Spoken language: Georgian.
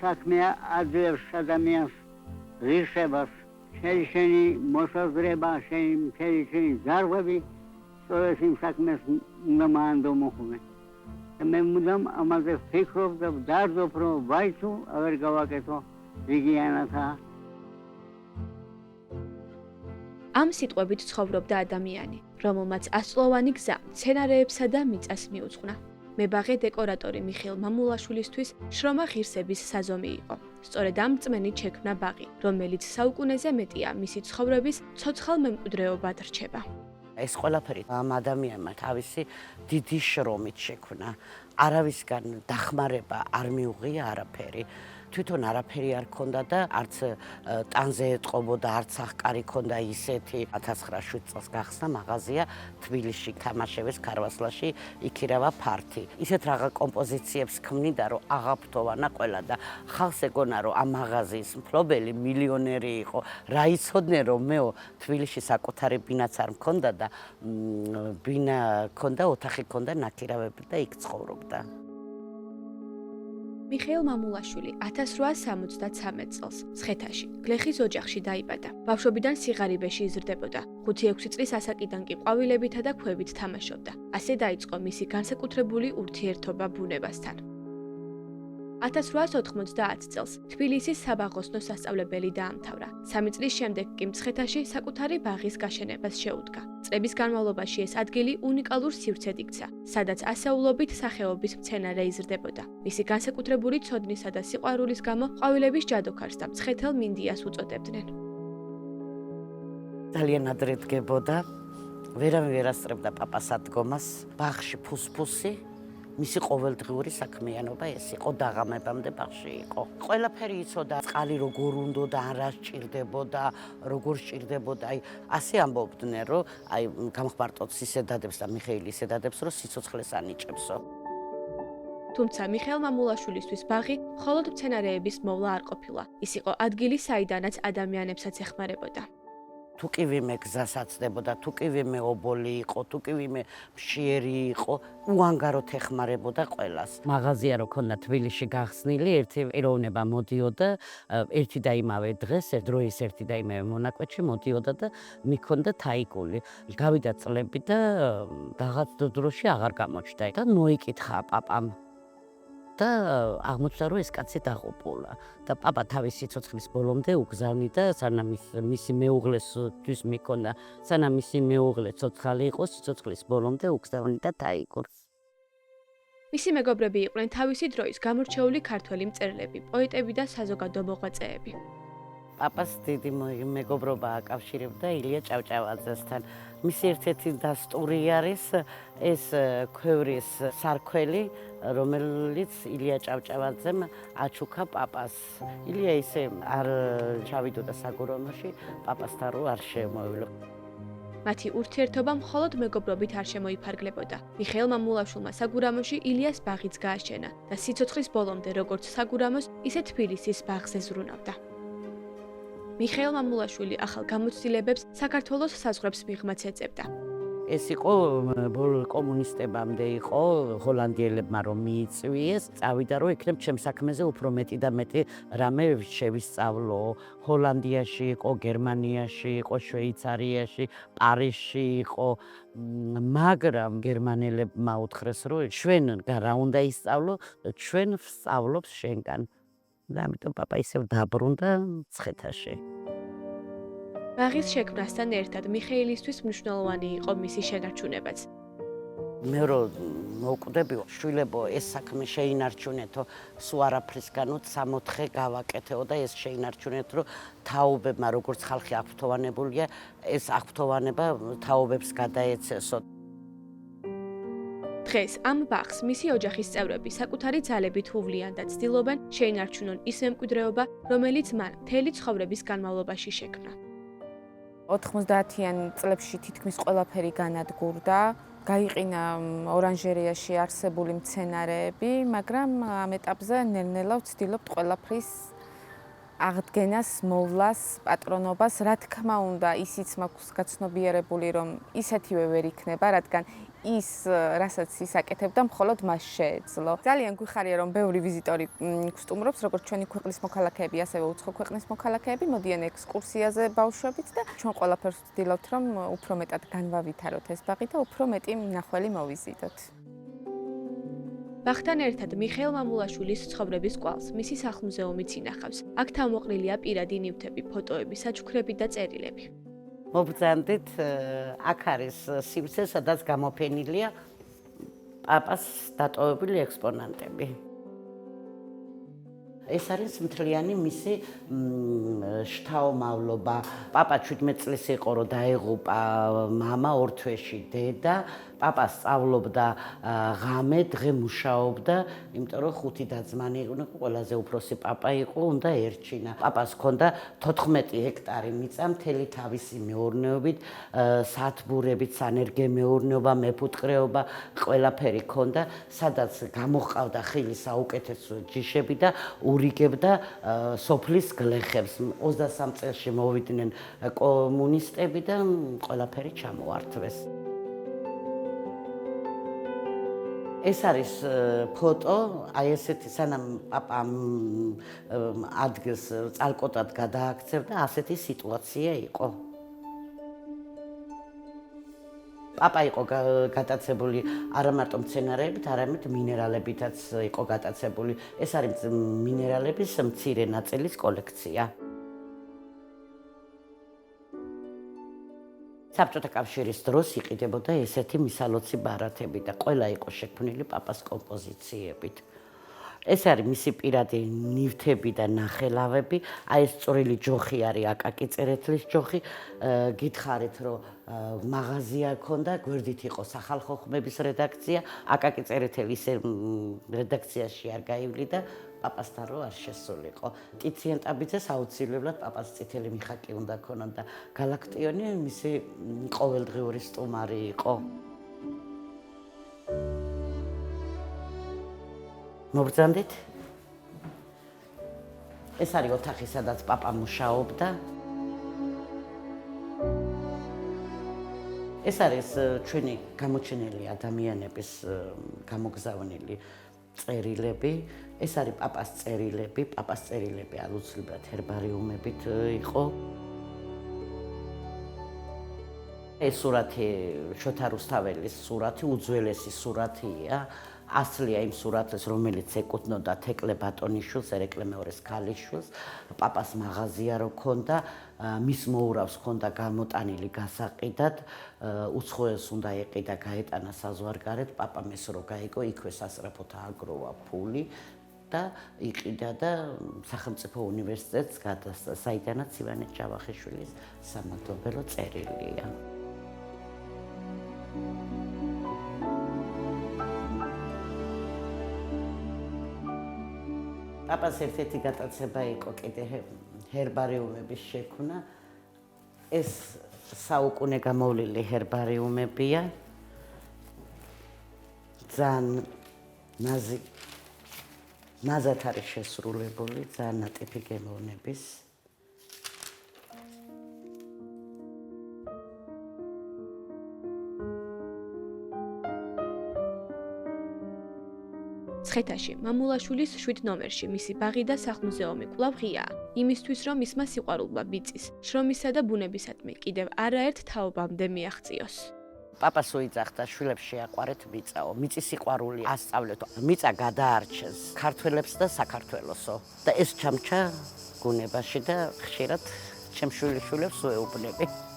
საქმეა აძლევს ადამიანს ღირსებას, შენი მოსაზრება, შენი ზარღვები სწორედ იმ საქმეს უნდა მანდ მოხმე. მე მუდამ ამაზე ვფიქრობ და ვდარდობ, რომ ვაი თუ აღარ გავაკეთო რიგიანათა. ამ სიტყვებით ცხოვრობდა ადამიანი, რომელმაც ასწლოვანი გზა მცენარეებსა და მიწას მიუძღვნა. მებაღე დეკორატორი მიხეილ მამულაშვილისთვის შრომა ღირსების საზომი იყო. სწორედ ამ რწმენით შექმნა ბაღი, რომელიც საუკუნეზე მეტია მისი ცხოვრების ცოცხალ მემკვიდრეობად რჩება. ეს ყველაფერი ამ ადამიანმა თავისი დიდი შრომით შექმნა. არავისგან დახმარება არ მიუღია არაფერი. თვითონ არაფერი არ ქონდა და არც ტანზე ეტყობოდა, არც აღკარი ქონდა ისეთი 1907 წელს გახსნა მაღაზია თბილისში, თამაშების ქარვასლაში იქირავა ფართი. ისეთ რაღა კომპოზიციებს ქმნიდა, რომ აღაფრთოვანა ყველა და ხალხს ეგონა, რომ ამ მაღაზიის მფლობელი მილიონერი იყო. რა იცოდნენ, რომ მეო თბილისში საკუთარი ბინაც არ მქონდა და ბინა ქონდა, ოთახი ქონდა, ნაქირავები და იქ ცხოვრობდა. მიხეილ მამულაშვილი 1873 წელს მცხეთაში, გლეხის ოჯახში დაიბადა. ბავშვობიდან სიღარიბეში იზრდებოდა. 5-6 წლის ასაკიდან კი ყვავილებითა და ქვევით თამაშობდა. ასე დაიწყო მისი განსაკუთრებული ურთიერთობა ბუნებასთან. 1890 წელს თბილისის საბაღოსნო სასწავლებელი დაამთავრა. 3 წლის შემდეგ კი მცხეთაში საკუთარი ბაღის გაშენებას შეუდგა. წლების განმავლობაში ეს ადგილი უნიკალურ სივრცედ იქცა, სადაც ასეულობით სახეობის მცენარე იზრდებოდა. მისი განსაკუთრებული ცოდნისა და სიყვარულის გამო ყვავილების ჯადოქარს და მცხეთელ მინდიას უწოდებდნენ. ძალიან ადრე დგებოდა, ვერავინ ვერ ასწრებდა პაპას ადგომას, ბაღში ფუსფუსი. მისი ყოველდღიური საქმიანობა ეს იყო, დაღამებამდე ბაღში იყო. ყველაფერი იცოდა, წყალი როგორ უნდოდა, რა სჭირდებოდა, როგორ სჭირდებოდა. ასე ამბობდნენ, რომ გამხმარტოთ ისედადებს და მიხეილი ისედადებს, რომ სიცოცხლეს ანიჭებსო. თუმცა მიხეილ მამულაშვილისთვის ბაღი მხოლოდ მცენარეების მოვლა არ ყოფილა. ის იყო ადგილი, საიდანაც ადამიანებსაც ეხმარებოდა. თუ კი ვიმე გზას აცდებოდა, თუ კი ვიმე ობოლი იყო, თუ კი ვიმე მშიერი იყო, უანგაროდ ეხმარებოდა ყველას. მაღაზია რო ქონდა თბილისში გახსნილი, ერთი ეროვნება მოდიოდა, ერთი და იმავე დღეს, დროის ერთი და იმავე მონაკვეთში მოდიოდა და მიქონდა თაიკული. გავიდა წლები და რაღაც დროში აღარ გამოჩნდა და მოიკითხა პაპამ. და აღმოჩნდა, რომ ეს კაცი დაღუპულა. და პაპა თავის სიცოცხლის ბოლომდე უგზავნიდა, სანამ მისი მეუღლესთვის მიქონდა, სანამ მისი მეუღლე ცოცხალი იყო, სიცოცხლის ბოლომდე უგზავნიდა თაიკურს. მისი მეგობრები იყვნენ თავისი დროის გამორჩეული ქართველი მწერლები, პოეტები და საზოგადო მოღვაწეები. პაპას დიდი მეგობრობა აკავშირებდა ილია ჭავჭავაძესთან. მისი ერთ-ერთი დასტური არის ეს ქვევრის სარქველი, რომელიც ილია ჭავჭავაძემ აჩუქა პაპას. ილია ისე არ ჩავიდოდა საგურამოში, პაპასთან რო არ შემოევლო. მათი ურთიერთობა მხოლოდ მეგობრობით არ შემოიფარგლებოდა. მიხეილ მამულაშვილმა საგურამოში ილიას ბაღიც გააშენა და სიცოცხლის ბოლომდე როგორც საგურამოს, ისე თბილისის ბაღზე ზრუნავდა. მიხეილ მამულაშვილი ახალ გამოცდილებებს საქართველოს საზღვრებს მიღმაც ეწევდა. ეს იყო კომუნისტებამდე იყო, ჰოლანდიელებმა რომ მიიწვიეს, წავიდა რომ იქნებ ჩემ საქმეზე უფრო მეტი და მეტი რამე შევისწავლო. ჰოლანდიაში იყო, გერმანიაში იყო, შვეიცარიაში, პარიზში იყო, მაგრამ გერმანელებმა უთხრეს რომ ჩვენ რა უნდა ისწავლო, ჩვენ ვსწავლობ შენგან. და ამიტომ პაპა ისევ დაბრუნდა მცხეთაში. ბაღის შექმნასთან ერთად მიხეილისთვის მნიშვნელოვანი იყო მისი შენარჩუნებაც. მე რომ მოვკვდები, შვილებო, ეს საქმე შეინარჩუნეთო, სულ არაფრისგანოთ 64 გავაკეთეო და ეს შეინარჩუნეთ, რომ თაობებმა როგორც ხალხი აღფრთოვანებულია, ეს აღფრთოვანება თაობებს გადაეცესო. დღეს ამ ბაღს მისი ოჯახის წევრები საკუთარი ძალებით უვლიან და ცდილობენ შეინარჩუნონ ის მემკვიდრეობა, რომელიც მან მთელი ცხოვრების განმავლობაში შექმნა. 90-იან წლებში თითქმის ყველაფერი განადგურდა, გაიყინა ორანჟერეაში არსებული მცენარეები, მაგრამ ამ ეტაპზე ნელ-ნელა ვცდილობთ ყველაფრის აღდგენას, მოვლას, პატრონობას, რა თქმა უნდა, ისიც მაქვს გაცნობიერებული, რომ ისეთივე ვერ იქნება, რადგან ის, რასაც ის აკეთებდა, მხოლოდ მას შეეძლო. ძალიან გვიხარია, რომ ბევრი ვიზიტორი გვსტუმრობს, როგორც ჩვენი ქვეყნის მოქალაქეები, ასევე უცხო ქვეყნის მოქალაქეები, მოდიან ექსკურსიაზე ბავშვებით და ჩვენ ყველაფერს ვცდილობთ, რომ უფრო მეტად განვავითაროთ ეს ბაღი და უფრო მეტი მნახველი მოვიზიდოთ. ბაღთან ერთად მიხეილ მამულაშვილის ცხოვრების კვალს მისი სახლ-მუზეუმიც ინახავს. აქ თავმოყრილია პირადი ნივთები, ფოტოები, საჩუქრები და წერილები. მობრძანდით, აქ არის სივრცე, სადაც გამოფენილია პაპას დატოვებული ექსპონატები. ეს არის მთლიანი მისი შთაომავლობა. პაპა 17 წლის იყო, რომ დაეღუპა მამა ორ თვეში დედა. პაპა სწავლობდა ღამე, დღე მუშაობდა, იმიტომ რომ 5 და-ძმანი იყო, ყველაზე უფროსი პაპა იყო, უნდა ერჩინა. პაპას ჰქონდა 14 ჰექტარი მიწა, მთელი თავისი მეურნეობით, სათბურებით, სანერგე მეურნეობა, მეფუტკრეობა, ყველაფერი ჰქონდა, სადაც გამოჰყავდა ხილი საუკეთესო ჯიშები და ურიგებდა სოფლის გლეხებს. 23 წელში მოვიდნენ კომუნისტები და ყველაფერი ჩამოართვეს. ეს არის ფოტო, აი ესეთი სანამ პაპა ადგილს წალკოტად გადააქცევდა, ასეთი სიტუაცია იყო. პაპა იყო გატაცებული არა მარტო მცენარეებით, არამედ მინერალებითაც იყო გატაცებული. ეს არის მინერალების მცირე ნაწილის კოლექცია. საბჭოთა კავშირის დროს იყიდებოდა ესეთი მისალოცი ბარათები და ყველა იყო შექმნილი პაპას კომპოზიციებით. ეს არის მისი პირადი ნივთები და ნახელავები. აი ეს წვრილი ჯოხი არის აკაკი წერეთლის ჯოხი. გითხარით, რომ მაღაზია ჰქონდა, გვერდით იყო სახალხო ხმების რედაქცია. აკაკი წერეთელი ისე რედაქციაში არ გაივლიდა, პაპასთან რო არ შესულიყო. ტიციან ტაბიძეს აუცილებლად პაპას წითელი მიხაკი უნდა ქონოდა და გალაქტიონი მისი ყოველდღიური სტუმარი იყო. მობრძანდით. ეს არის ოთახი, სადაც პაპა მუშაობდა. ეს არის ჩვენი გამოჩენილი ადამიანების გამოგზავნილი წერილები. ეს არის პაპას წერილები. პაპას წერილები აუცილებლად ჰერბარიუმებით იყო. ეს სურათი შოთა რუსთაველის სურათი, უძველესი სურათია. ასლია იმ სურათის, რომელიც ეკუთვნოდა თეკლე ბატონიშვილს, ერეკლე მეორის ქალიშვილს. პაპას მაღაზია რო ქონდა, მის მოურავს ქონდა გამოტანილი გასაყიდად, უცხოელს უნდა ეყიდა, გაეტანა საზღვარგარეთ, პაპამ ეს რო გაიგო, იქვე სასწრაფოდ ააგროვა ფული და იყიდა და სახელმწიფო უნივერსიტეტს გადასცა, საიდანაც ივანე ჯავახიშვილის სამადლობელო წერილია. პაპას ერთ-ერთი გატაცება იყო კიდე ჰერბარიუმების შექმნა. ეს საუკუნე გამოვლილი ჰერბარიუმებია. ძალიან ნაზად არის შესრულებული, ძალიან ნატიფი გემოვნების. მცხეთაში, მამულაშვილის 7 ნომერში მისი ბაღი და სახლ-მუზეუმი კვლავ ღიაა, იმისთვის, რომ მისმა სიყვარულმა ბიწის, შრომისა და ბუნებისადმი კიდევ არაერთ თაობამდე მიაღწიოს. პაპას უიძახდა შვილებს შეაყვარეთ მიწაო, მიწის სიყვარული ასწავლეთო. მიწა გადაარჩენს ქართველებს და საქართველოსო. და ეს ჩამჩა გუნებაში და ხშირად ჩემს შვილიშვილებს ვეუბნები.